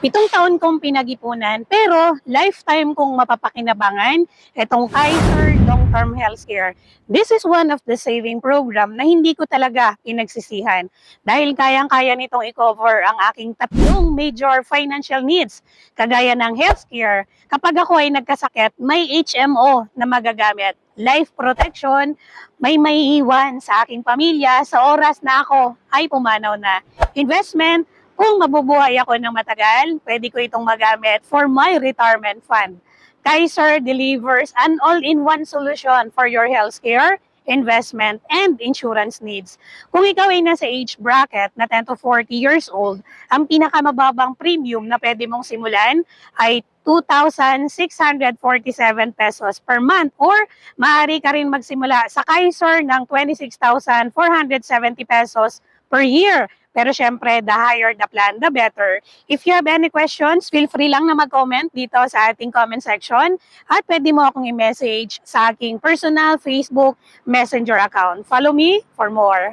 7 taon kong pinag-ipunan pero lifetime kong mapapakinabangan itong Kaiser Long-Term Healthcare. This is one of the saving program na hindi ko talaga pinagsisihan dahil kayang-kaya nitong i-cover ang aking 3 major financial needs kagaya ng healthcare. Kapag ako ay nagkasakit, may HMO na magagamit. Life protection, may maiiwan sa aking pamilya sa oras na ako ay pumanaw na. Investment, kung mabubuhay ako ng matagal, pwede ko itong magamit for my retirement fund. Kaiser delivers an all-in-one solution for your healthcare, investment, and insurance needs. Kung ikaw ay nasa age bracket na 10 to 40 years old, ang pinakamababang premium na pwede mong simulan ay 2,647 pesos per month or maaari ka rin magsimula sa Kaiser ng 26,470 pesos per year. Pero syempre, the higher the plan, the better. If you have any questions, feel free lang na mag-comment dito sa ating comment section at pwede mo akong i-message sa aking personal Facebook Messenger account. Follow me for more.